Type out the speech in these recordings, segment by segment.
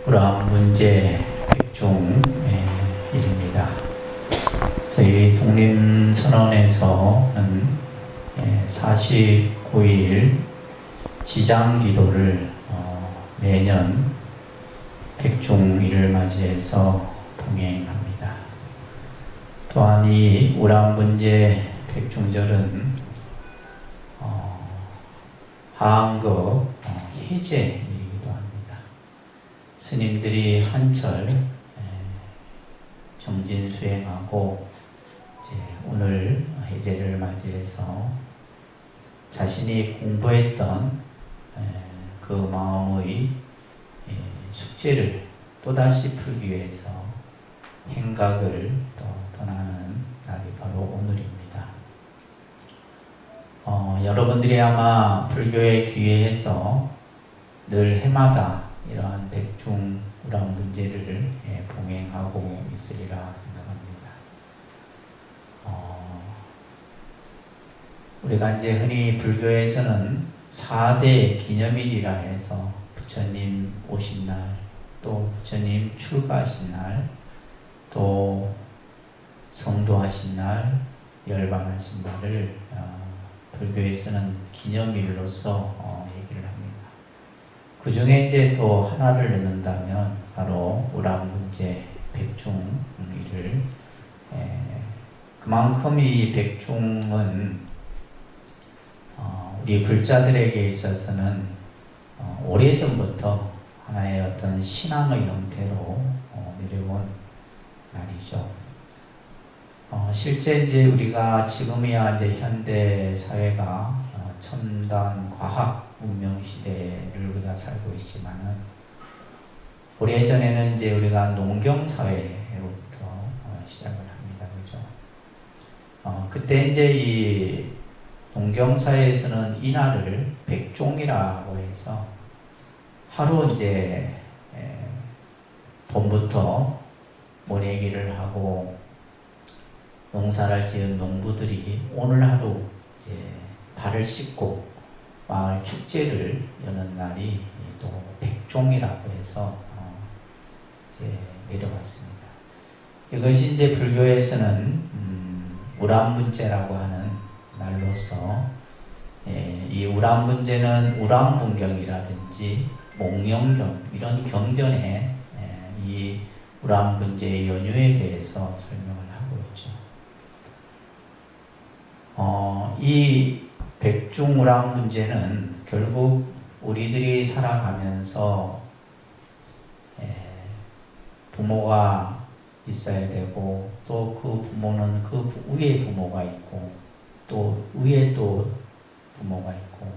우라문제 백종일입니다. 저희 독립선언에서는 49일 지장기도를 매년 백종일을 맞이해서 봉행합니다. 또한 이 우라문제 백종절은 하한거 해제이기도 합니다. 스님들이 한철 정진 수행하고 이제 오늘 해제를 맞이해서 자신이 공부했던 그 마음의 숙제를 또다시 풀기 위해서 행각을 또 떠나는 날이 바로 오늘입니다. 여러분들이 아마 불교에 귀해해서 늘 해마다 이러한 백중 우라문제를 봉행하고 있으리라 생각합니다. 우리가 이제 흔히 불교에서는 4대 기념일이라 해서 부처님 오신 날, 또 부처님 출가하신 날, 또 성도하신 날, 열반하신 날을 불교에서는 기념일로서 얘기를 합니다. 그 중에 이제 또 하나를 넣는다면 바로 우라문제 백종일을, 그만큼 이 백종은 우리 불자들에게 있어서는 오래전부터 하나의 어떤 신앙의 형태로 내려온 날이죠. 실제 이제 우리가 지금이야 이제 현대 사회가 첨단 과학 문명 시대를 우리가 살고 있지만은 오래전에는 이제 우리가 농경 사회로부터 시작을 합니다. 그죠? 그때 이제 이 농경 사회에서는 이날을 백종이라고 해서 하루 이제 봄부터 모내기를 하고 농사를 지은 농부들이 오늘 하루 이제 발을 씻고 마을 축제를 여는 날이 또 백종이라고 해서 이제 내려왔습니다. 이것이 이제 불교에서는 우람문제라고 하는 말로서 이 우람문제는 우람분경이라든지 목령경 이런 경전에 이 우람문제의 연유에 대해서 설명을 하고 있죠. 이 백중우람문제는 결국 우리들이 살아가면서 부모가 있어야 되고 또 그 부모는 그 위에 부모가 있고 또 위에 또 부모가 있고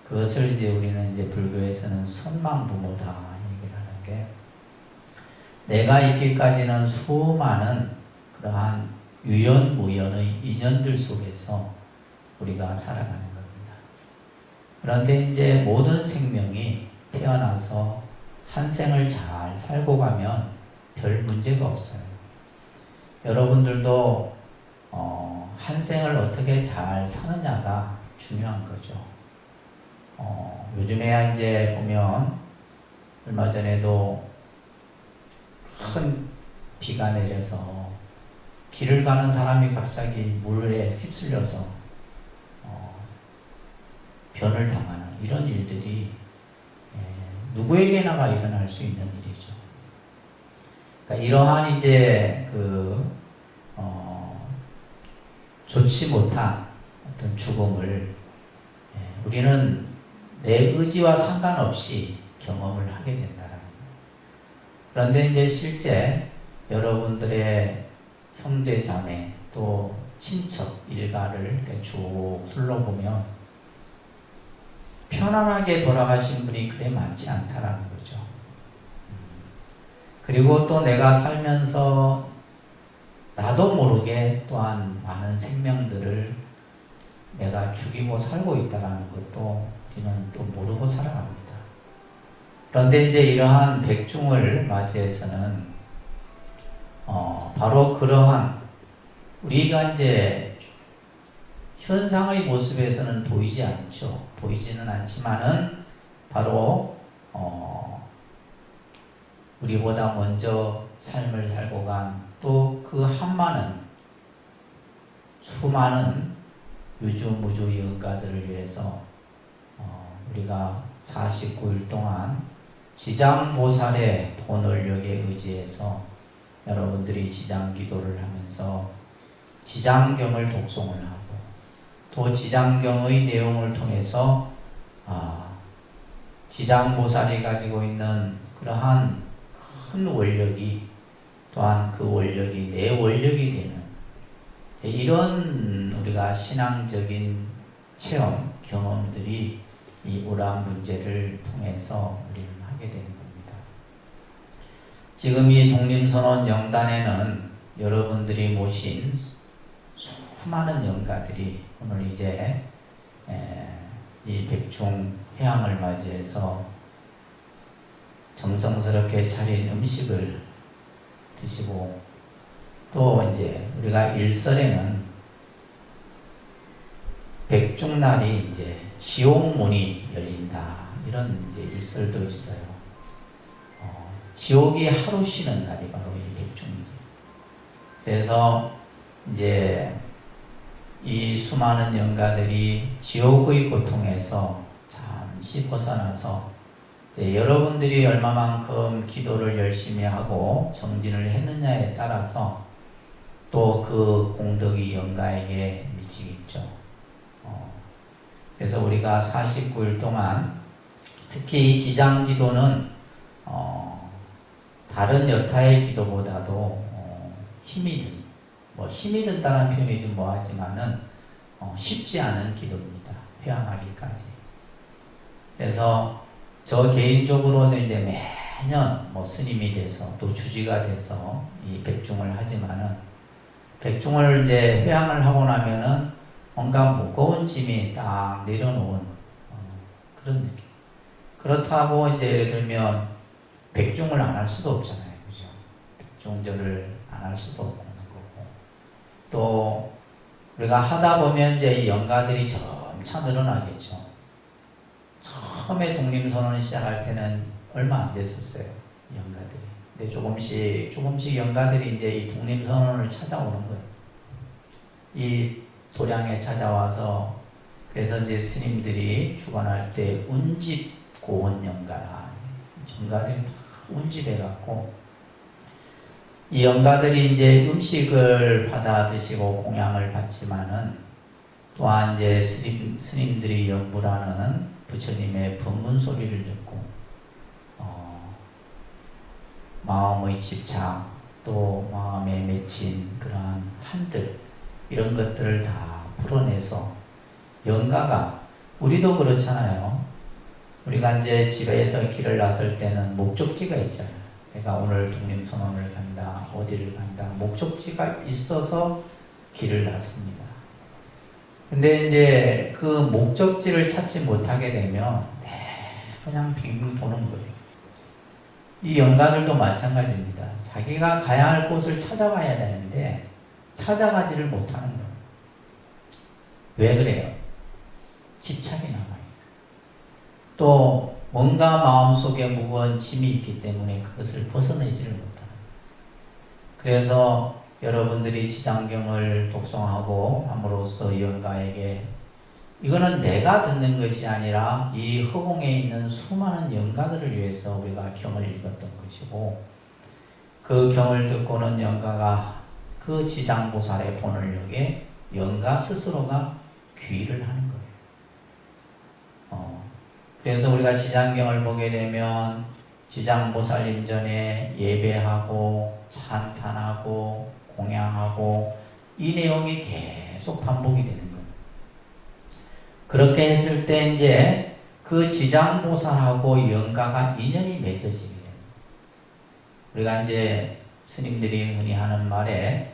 그것을 이제 우리는 이제 불교에서는 선망부모다 얘기를 하는 게 내가 있기까지는 수많은 그러한 유연무연의 인연들 속에서 우리가 살아가는 겁니다. 그런데 이제 모든 생명이 태어나서 한 생을 잘 살고 가면 별 문제가 없어요. 여러분들도 한 생을 어떻게 잘 사느냐가 중요한 거죠. 요즘에야 이제 보면 얼마 전에도 큰 비가 내려서 길을 가는 사람이 갑자기 물에 휩쓸려서 변을 당하는 이런 일들이 누구에게나가 일어날 수 있는 일이죠. 그러니까 이러한 이제 좋지 못한 어떤 죽음을 우리는 내 의지와 상관없이 경험을 하게 된다는 거예요. 그런데 이제 실제 여러분들의 형제 자매 또 친척 일가를 쭉 둘러보면 편안하게 돌아가신 분이 그리 많지 않다라는 거죠. 그리고 또 내가 살면서 나도 모르게 또한 많은 생명들을 내가 죽이고 살고 있다는 것도 우리는 또 모르고 살아갑니다. 그런데 이제 이러한 백중을 맞이해서는 바로 그러한 우리가 이제 현상의 모습에서는 보이지 않죠. 보이지는 않지만은 바로 우리보다 먼저 삶을 살고 간 또 그 수많은 유주무주 영가들을 위해서 우리가 49일 동안 지장보살의 본원력에 의지해서 여러분들이 지장기도를 하면서 지장경을 독송을 하고 또 지장경의 내용을 통해서 지장보살이 가지고 있는 그러한 큰 원력이 또한 그 원력이 내 원력이 되는 이런 우리가 신앙적인 체험, 경험들이 이 오락 문제를 통해서 우리는 하게 되는 겁니다. 지금 이 독림선언 영단에는 여러분들이 모신 수많은 영가들이 오늘 이제 이 백중 해양을 맞이해서 정성스럽게 차린 음식을 드시고 또 이제 우리가 일설에는 백중날이 이제 지옥문이 열린다 이런 이제 일설도 있어요. 지옥이 하루 쉬는 날이 바로 이 백중이죠. 그래서 이제 이 수많은 영가들이 지옥의 고통에서 잠시 벗어나서 여러분들이 얼마만큼 기도를 열심히 하고 정진을 했느냐에 따라서 또 그 공덕이 영가에게 미치겠죠. 그래서 우리가 49일 동안 특히 이 지장기도는 다른 여타의 기도보다도 힘이 든다는 표현이 좀 뭐하지만은 쉽지 않은 기도입니다. 회항하기까지. 그래서 저 개인적으로는 이제 매년 스님이 돼서 또 주지가 돼서 이 백중을 하지만은 백중을 이제 회항을 하고 나면은 뭔가 무거운 짐이 딱 내려놓은 그런 느낌. 그렇다고 이제 예를 들면 백중을 안 할 수도 없잖아요. 그죠? 백중절을 안 할 수도 없는 거고. 또 우리가 하다 보면 이제 이 영가들이 점차 늘어나겠죠. 처음에 독림선언을 시작할 때는 얼마 안 됐었어요. 영가들이. 근데 조금씩 영가들이 이제 이 독림선언을 찾아오는 거예요. 이 도량에 찾아와서 그래서 이제 스님들이 주관할 때 운집 고원 영가라. 영가들이 다 운집해갖고 이 영가들이 이제 음식을 받아 드시고 공양을 받지만은 또한 이제 스님들이 연부라는 부처님의 법문 소리를 듣고 마음의 집착 또 마음에 맺힌 그러한 한들 이런 것들을 다 풀어내서 영가가 우리도 그렇잖아요. 우리가 이제 집에서 길을 나설 때는 목적지가 있잖아요. 내가 오늘 독림선언을 간다, 어디를 간다, 목적지가 있어서 길을 나섭니다. 근데 이제 그 목적지를 찾지 못하게 되면 그냥 빙빙 도는 거예요. 이 영가들도 마찬가지입니다. 자기가 가야 할 곳을 찾아가야 되는데 찾아가지를 못하는 거예요. 왜 그래요? 집착이 남아있어요. 또 뭔가 마음속에 무거운 짐이 있기 때문에 그것을 벗어내지를 못하는 거예요. 그래서 여러분들이 지장경을 독송하고 함으로써 영가에게 이거는 내가 듣는 것이 아니라 이 허공에 있는 수많은 영가들을 위해서 우리가 경을 읽었던 것이고 그 경을 듣고는 영가가 그 지장보살의 본원력에 영가 스스로가 귀의를 하는 거예요. 그래서 우리가 지장경을 보게 되면 지장보살님 전에 예배하고 찬탄하고 공양하고 이 내용이 계속 반복이 되는 거예요. 그렇게 했을 때 이제 그 지장보살하고 영가가 인연이 맺어지게 돼요. 우리가 이제 스님들이 흔히 하는 말에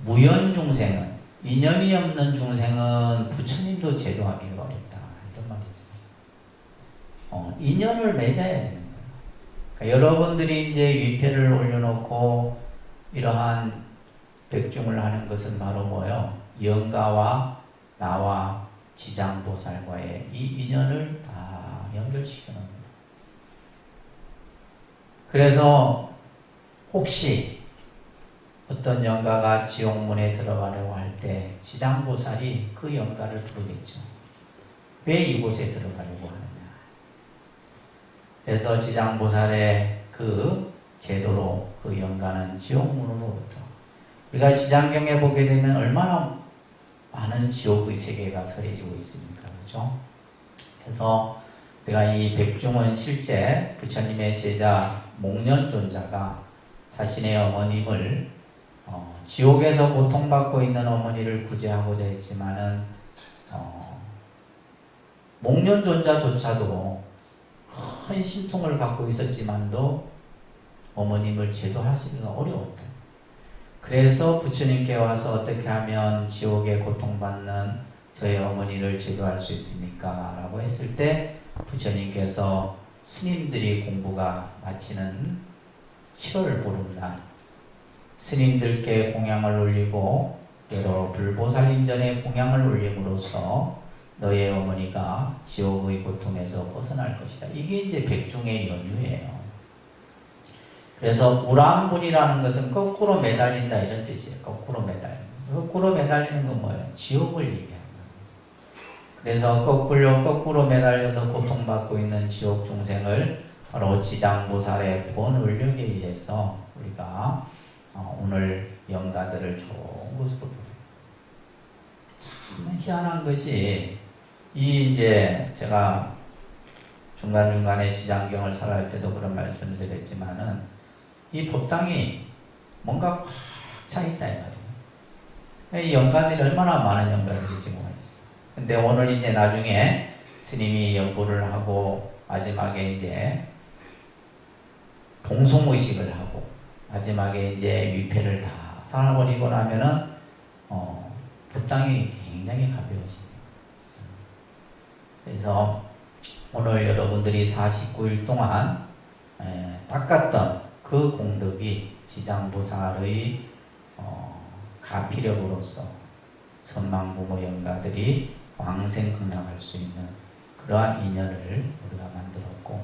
무연중생은 인연이 없는 중생은 부처님도 제도하기가 어렵다 이런 말이 있어요. 인연을 맺어야 되는 거예요. 그러니까 여러분들이 이제 위패를 올려놓고 이러한 백중을 하는 것은 바로 뭐예요? 영가와 나와 지장보살과의 이 인연을 다 연결시켜 놓는 거예요. 그래서 혹시 어떤 영가가 지옥문에 들어가려고 할 때 지장보살이 그 영가를 부르겠죠. 왜 이곳에 들어가려고 하느냐. 그래서 지장보살의 그 제도로 그 영가는 지옥문으로부터, 우리가 지장경에 보게 되면 얼마나 많은 지옥의 세계가 설해지고 있습니까? 그렇죠? 그래서 우리가 이 백중은 실제 부처님의 제자 목련존자가 자신의 어머님을 지옥에서 고통받고 있는 어머니를 구제하고자 했지만은 목련존자조차도 큰 신통을 갖고 있었지만도 어머님을 제도하시기가 어려웠다. 그래서 부처님께 와서 어떻게 하면 지옥에 고통받는 저의 어머니를 제도할 수 있습니까? 라고 했을 때 부처님께서 스님들이 공부가 마치는 7월 보름날 스님들께 공양을 올리고 여러 불보살림전에 공양을 올림으로써 너의 어머니가 지옥의 고통에서 벗어날 것이다. 이게 이제 백중의 연유예요. 그래서 우랑분이라는 것은 거꾸로 매달린다 이런 뜻이에요. 거꾸로 매달리는. 거꾸로 매달리는 건 뭐예요? 지옥을 얘기하는 거예요. 그래서 거꾸로 매달려서 고통받고 있는 지옥 중생을 바로 지장보살의 본원력에 의해서 우리가 오늘 영가들을 좋은 곳으로 보내요. 참 희한한 것이 이제 제가 중간중간에 지장경을 설할 때도 그런 말씀을 드렸지만은 이 법당이 뭔가 꽉 차 있다 이 말이에요. 이 영가들이 얼마나 많은 영가들이 지금 있어. 근데 오늘 이제 나중에 스님이 연구를 하고 마지막에 이제 동송의식을 하고 마지막에 이제 위패를 다 살아버리고 나면은 법당이 굉장히 가벼워집니다. 그래서 오늘 여러분들이 49일 동안 닦았던 그 공덕이 지장보살의 가피력으로서 선망부모 영가들이 왕생긍량할 수 있는 그러한 인연을 우리가 만들었고,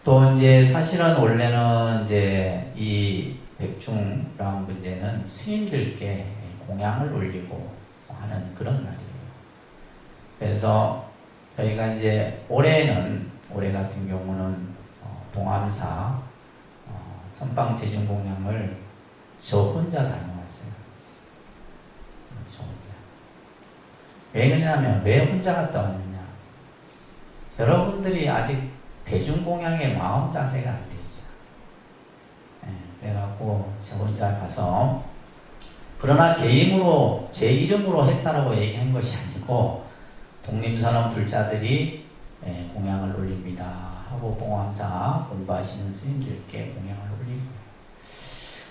또 이제 사실은 원래는 이제 이 백중라는 문제는 스님들께 공양을 올리고 하는 그런 날이에요. 그래서 저희가 이제 올해 같은 경우는 동암사 선방 대중공양을 저 혼자 다녀왔어요. 저 혼자. 왜 그러냐면 왜 혼자 갔다 왔느냐. 여러분들이 아직 대중공양의 마음 자세가 안 돼 있어. 그래갖고 저 혼자 가서, 그러나 제 이름으로 했다라고 얘기한 것이 아니고 독림선언 불자들이 공양을 올립니다 하고 봉암사 공부하시는 스님들께 공양을 올리고,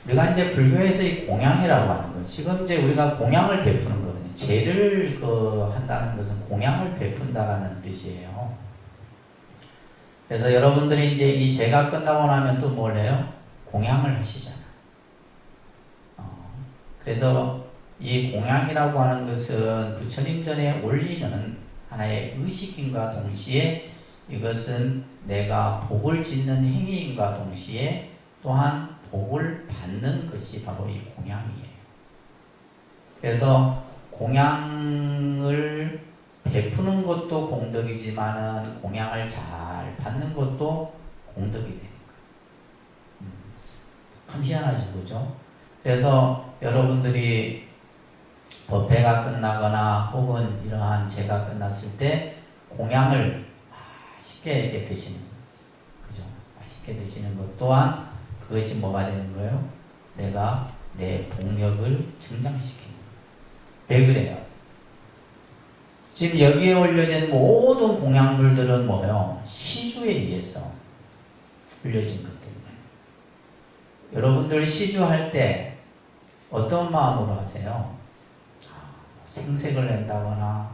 우리가 이제 불교에서 이 공양이라고 하는 것, 지금 이제 우리가 공양을 베푸는 거거든요. 제를 한다는 것은 공양을 베푼다라는 뜻이에요. 그래서 여러분들이 이제 이 제가 끝나고 나면 또 뭘 해요? 공양을 하시잖아. 그래서 이 공양이라고 하는 것은 부처님 전에 올리는 하나의 의식인과 동시에 이것은 내가 복을 짓는 행위인과 동시에 또한 복을 받는 것이 바로 이 공양이에요. 그래서 공양을 베푸는 것도 공덕이지만은 공양을 잘 받는 것도 공덕이 되는 거예요. 참 희한하죠, 그죠? 그래서 여러분들이 법회가 끝나거나 혹은 이러한 제가 끝났을 때 공양을 맛있게 이렇게 드시는 거예요. 그죠? 맛있게 드시는 것 또한 그것이 뭐가 되는 거예요? 내가 내 복력을 증장시키는 거예요. 왜 그래요? 지금 여기에 올려진 모든 공양물들은 뭐예요? 시주에 의해서 올려진 것 때문에. 여러분들 시주할 때 어떤 마음으로 하세요? 생색을 낸다거나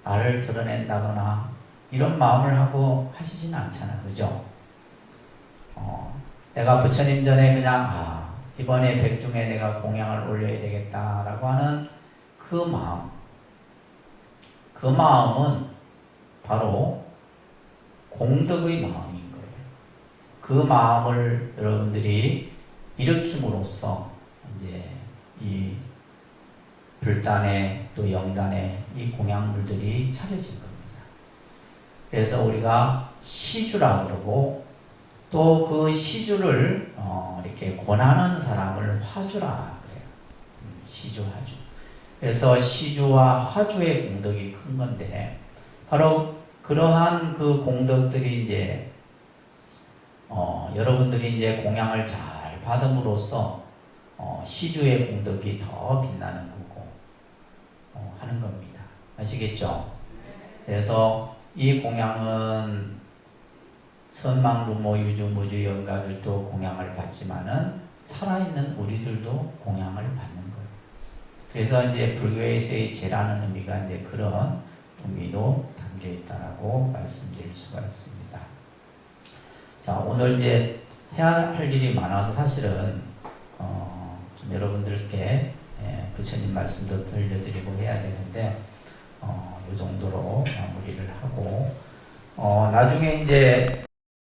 나를 드러낸다거나 이런 마음을 하고 하시지는 않잖아요. 그죠? 내가 부처님 전에 그냥 이번에 백중에 내가 공양을 올려야 되겠다라고 하는 그 마음은 바로 공덕의 마음인 거예요. 그 마음을 여러분들이 일으킴으로써 이제 이 불단에 또 영단에 이 공양물들이 차려진 겁니다. 그래서 우리가 시주라 그러고 또 그 시주를 이렇게 권하는 사람을 화주라 그래요. 시주, 화주. 그래서 시주와 화주의 공덕이 큰 건데 바로 그러한 그 공덕들이 이제 여러분들이 이제 공양을 잘 받음으로써 시주의 공덕이 더 빛나는 거고 하는 겁니다. 아시겠죠? 그래서 이 공양은 선망, 루모, 유주, 무주, 영가들도 공양을 받지만은 살아있는 우리들도 공양을 받는 거예요. 그래서 이제 불교에서의 제라는 의미가 이제 그런 의미도 담겨 있다라고 말씀드릴 수가 있습니다. 자, 오늘 이제 해야 할 일이 많아서 사실은 좀 여러분들께 부처님 말씀도 들려드리고 해야 되는데 이 정도로 마무리를 하고 나중에 이제